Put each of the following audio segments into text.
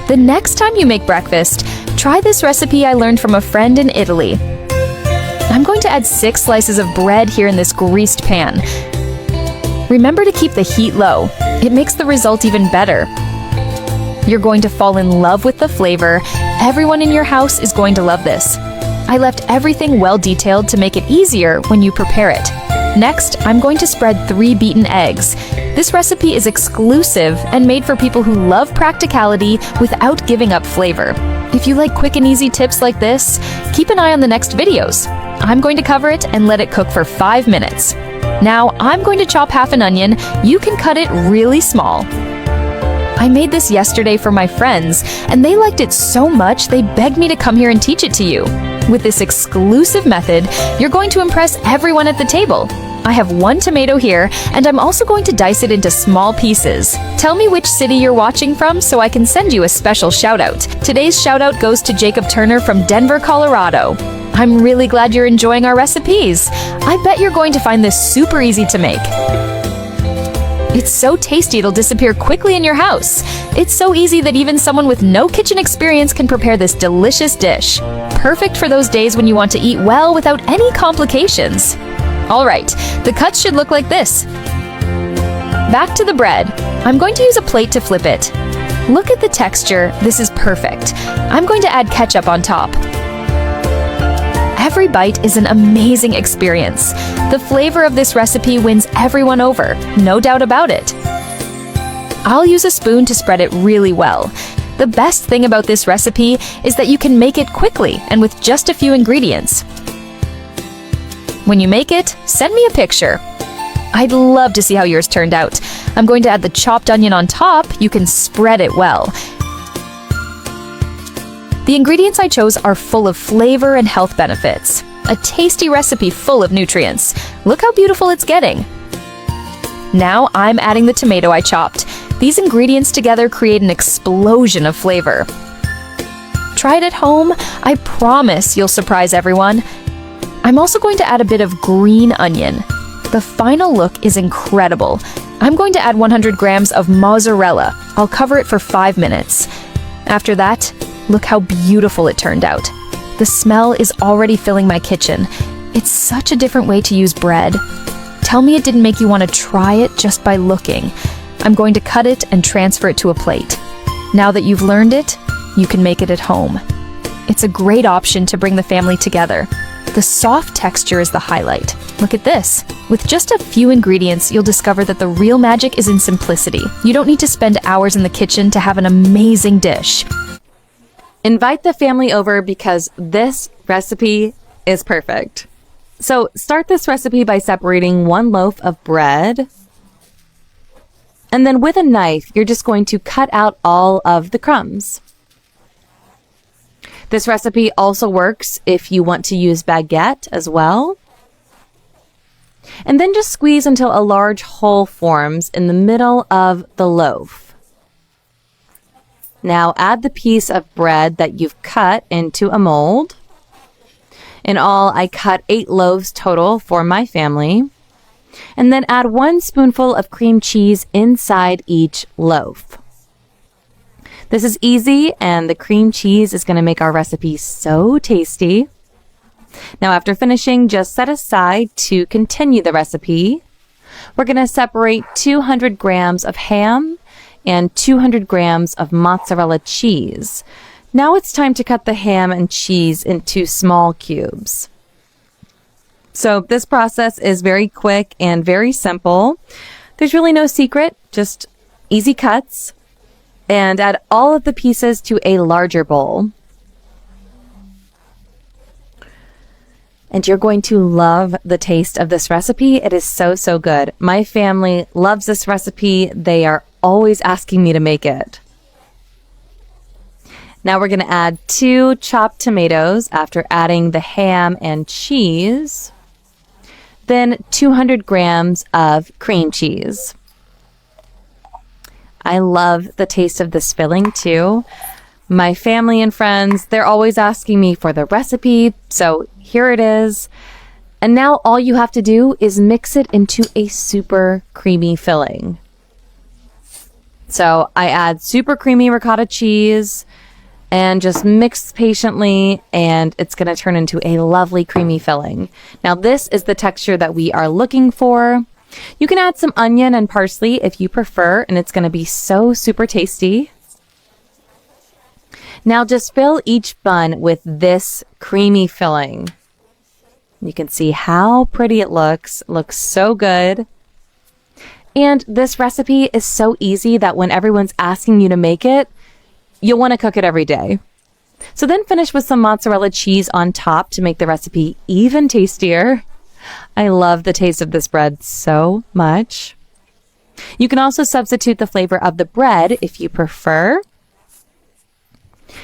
The next time you make breakfast, try this recipe I learned from a friend in Italy. I'm going to add 6 slices of bread here in this greased pan. Remember to keep the heat low. It makes the result even better. You're going to fall in love with the flavor. Everyone in your house is going to love this. I left everything well detailed to make it easier when you prepare it. Next, I'm going to spread 3 beaten eggs. This recipe is exclusive and made for people who love practicality without giving up flavor. If you like quick and easy tips like this, keep an eye on the next videos. I'm going to cover it and let it cook for 5 minutes. Now, I'm going to chop half an onion. You can cut it really small. I made this yesterday for my friends, and they liked it so much they begged me to come here and teach it to you. With this exclusive method, you're going to impress everyone at the table. I have 1 tomato here, and I'm also going to dice it into small pieces. Tell me which city you're watching from so I can send you a special shout-out. Today's shout-out goes to Jacob Turner from Denver, Colorado. I'm really glad you're enjoying our recipes. I bet you're going to find this super easy to make. It's so tasty it'll disappear quickly in your house. It's so easy that even someone with no kitchen experience can prepare this delicious dish. Perfect for those days when you want to eat well without any complications. Alright, the cuts should look like this. Back to the bread. I'm going to use a plate to flip it. Look at the texture, this is perfect. I'm going to add ketchup on top. Every bite is an amazing experience. The flavor of this recipe wins everyone over, no doubt about it. I'll use a spoon to spread it really well. The best thing about this recipe is that you can make it quickly and with just a few ingredients. When you make it, send me a picture. I'd love to see how yours turned out. I'm going to add the chopped onion on top. You can spread it well. The ingredients I chose are full of flavor and health benefits. A tasty recipe full of nutrients. Look how beautiful it's getting. Now I'm adding the tomato I chopped. These ingredients together create an explosion of flavor. Try it at home. I promise you'll surprise everyone. I'm also going to add a bit of green onion. The final look is incredible. I'm going to add 100 grams of mozzarella. I'll cover it for 5 minutes. After that, look how beautiful it turned out. The smell is already filling my kitchen. It's such a different way to use bread. Tell me it didn't make you want to try it just by looking. I'm going to cut it and transfer it to a plate. Now that you've learned it, you can make it at home. It's a great option to bring the family together. The soft texture is the highlight. Look at this. With just a few ingredients, you'll discover that the real magic is in simplicity. You don't need to spend hours in the kitchen to have an amazing dish. Invite the family over because this recipe is perfect. So start this recipe by separating 1 loaf of bread. And then with a knife, you're just going to cut out all of the crumbs. This recipe also works if you want to use baguette as well. And then just squeeze until a large hole forms in the middle of the loaf. Now add the piece of bread that you've cut into a mold. In all, I cut 8 loaves total for my family. And then add 1 spoonful of cream cheese inside each loaf. This is easy, and the cream cheese is going to make our recipe so tasty. Now, after finishing, just set aside to continue the recipe. We're going to separate 200 grams of ham and 200 grams of mozzarella cheese. Now it's time to cut the ham and cheese into small cubes. So this process is very quick and very simple. There's really no secret, just easy cuts. And add all of the pieces to a larger bowl. And you're going to love the taste of this recipe. It is so, so good. My family loves this recipe. They are always asking me to make it. Now we're going to add 2 chopped tomatoes after adding the ham and cheese. Then 200 grams of cream cheese. I love the taste of this filling too. My family and friends, they're always asking me for the recipe, so here it is. And now all you have to do is mix it into a super creamy filling. So I add super creamy ricotta cheese and just mix patiently, and it's going to turn into a lovely creamy filling. Now this is the texture that we are looking for. You can add some onion and parsley if you prefer, and it's going to be so super tasty. Now just fill each bun with this creamy filling. You can see how pretty it looks. It looks so good. And this recipe is so easy that when everyone's asking you to make it, you'll want to cook it every day. So then finish with some mozzarella cheese on top to make the recipe even tastier. I love the taste of this bread so much. You can also substitute the flavor of the bread if you prefer.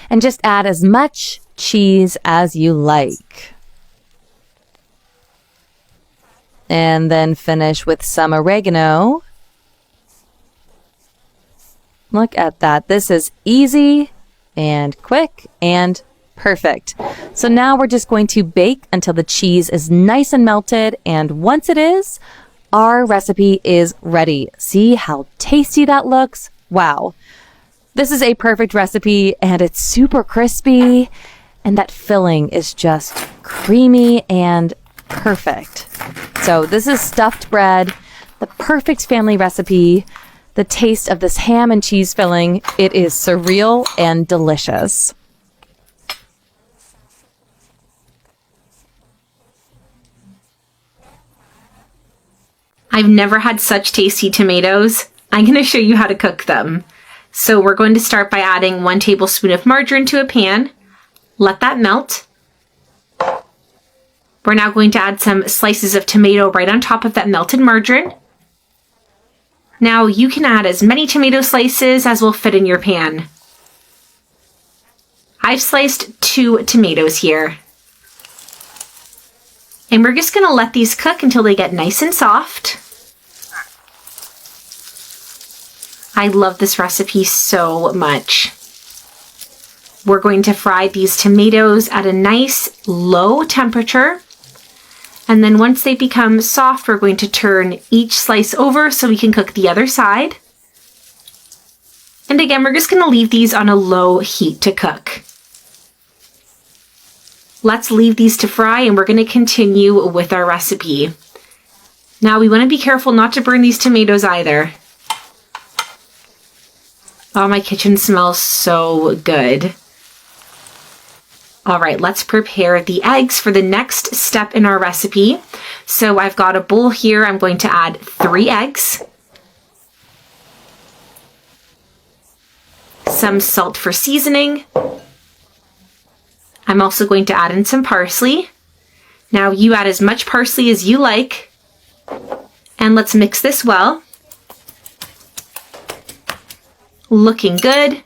And just add as much cheese as you like. And then finish with some oregano. Look at that. This is easy and quick and perfect. So now we're just going to bake until the cheese is nice and melted. And once it is, our recipe is ready. See how tasty that looks? Wow. This is a perfect recipe, and it's super crispy, and that filling is just creamy and perfect. So this is stuffed bread, the perfect family recipe. The taste of this ham and cheese filling, it is surreal and delicious. I've never had such tasty tomatoes. I'm going to show you how to cook them. So we're going to start by adding 1 tablespoon of margarine to a pan. Let that melt. We're now going to add some slices of tomato right on top of that melted margarine. Now you can add as many tomato slices as will fit in your pan. I've sliced 2 tomatoes here. And we're just going to let these cook until they get nice and soft. I love this recipe so much. We're going to fry these tomatoes at a nice low temperature. And then once they become soft, we're going to turn each slice over so we can cook the other side. And again, we're just going to leave these on a low heat to cook. Let's leave these to fry, and we're going to continue with our recipe. Now we want to be careful not to burn these tomatoes either. Oh, my kitchen smells so good. All right, let's prepare the eggs for the next step in our recipe. So I've got a bowl here. I'm going to add 3 eggs. Some salt for seasoning. I'm also going to add in some parsley. Now you add as much parsley as you like. And let's mix this well. Looking good.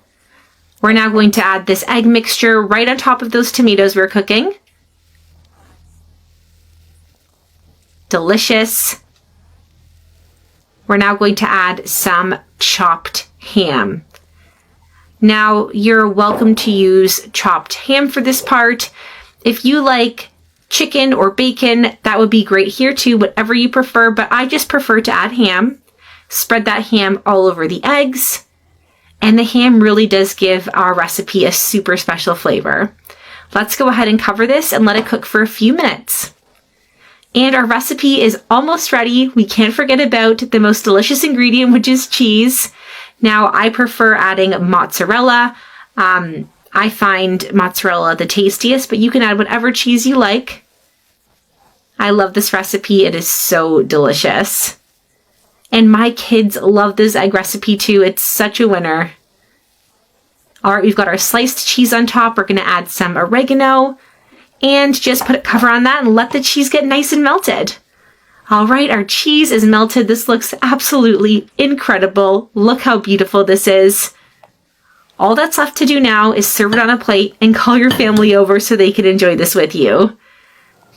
We're now going to add this egg mixture right on top of those tomatoes we're cooking. Delicious. We're now going to add some chopped ham. Now, you're welcome to use chopped ham for this part. If you like chicken or bacon, that would be great here too, whatever you prefer, but I just prefer to add ham. Spread that ham all over the eggs. And the ham really does give our recipe a super special flavor. Let's go ahead and cover this and let it cook for a few minutes. And our recipe is almost ready. We can't forget about the most delicious ingredient, which is cheese. Now, I prefer adding mozzarella. I find mozzarella the tastiest, but you can add whatever cheese you like. I love this recipe. It is so delicious. And my kids love this egg recipe too. It's such a winner. All right, we've got our sliced cheese on top. We're going to add some oregano and just put a cover on that and let the cheese get nice and melted. All right, our cheese is melted. This looks absolutely incredible. Look how beautiful this is. All that's left to do now is serve it on a plate and call your family over so they can enjoy this with you.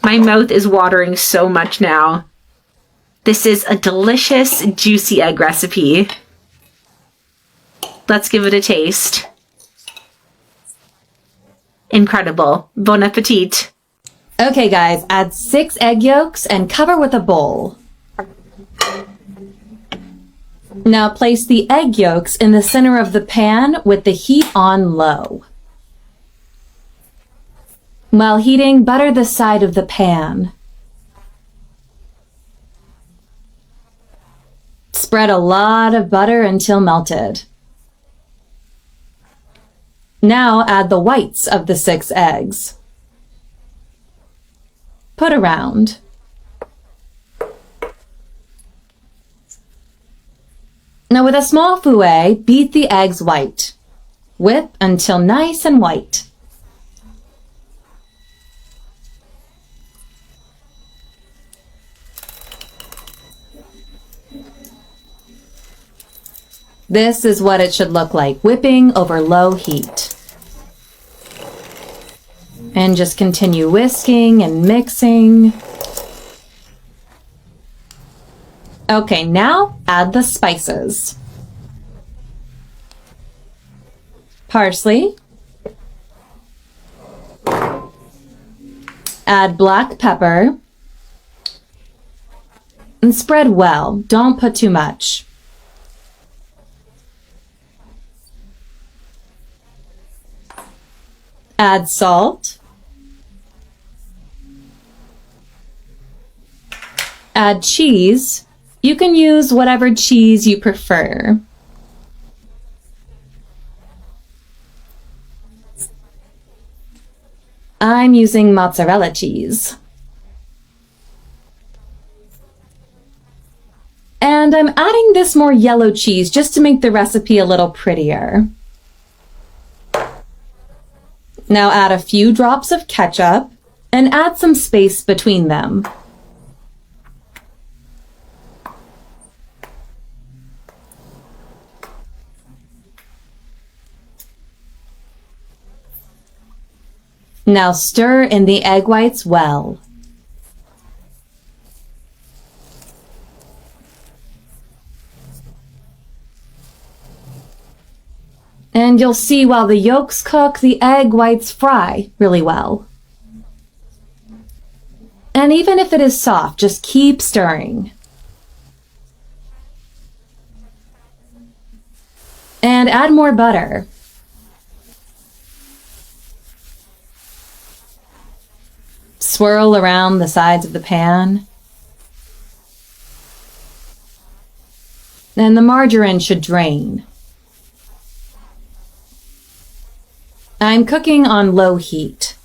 My mouth is watering so much now. This is a delicious, juicy egg recipe. Let's give it a taste. Incredible. Bon appetit. Okay, guys, add 6 egg yolks and cover with a bowl. Now place the egg yolks in the center of the pan with the heat on low. While heating, butter the side of the pan. Spread a lot of butter until melted. Now add the whites of the 6 eggs. Put around. Now with a small fouet, beat the eggs white. Whip until nice and white. This is what it should look like, whipping over low heat. And just continue whisking and mixing. Okay, now add the spices. Parsley. Add black pepper. And spread well, don't put too much. Add salt. Add cheese. You can use whatever cheese you prefer. I'm using mozzarella cheese. And I'm adding this more yellow cheese just to make the recipe a little prettier. Now add a few drops of ketchup and add some space between them. Now stir in the egg whites well. And you'll see while the yolks cook, the egg whites fry really well. And even if it is soft, just keep stirring. And add more butter. Swirl around the sides of the pan. And the margarine should drain. I'm cooking on low heat.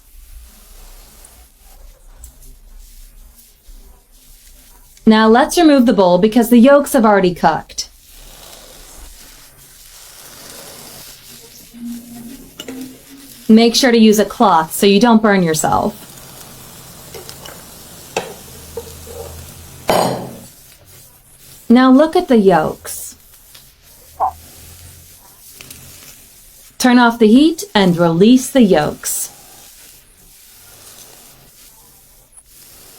Now let's remove the bowl because the yolks have already cooked. Make sure to use a cloth so you don't burn yourself. Now look at the yolks. Turn off the heat and release the yolks.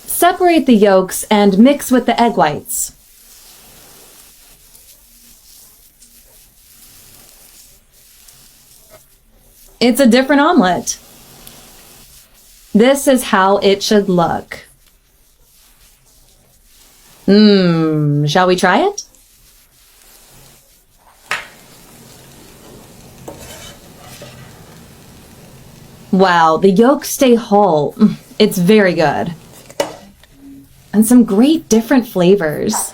Separate the yolks and mix with the egg whites. It's a different omelet. This is how it should look. Shall we try it? Wow, the yolks stay whole. It's very good. And some great different flavors.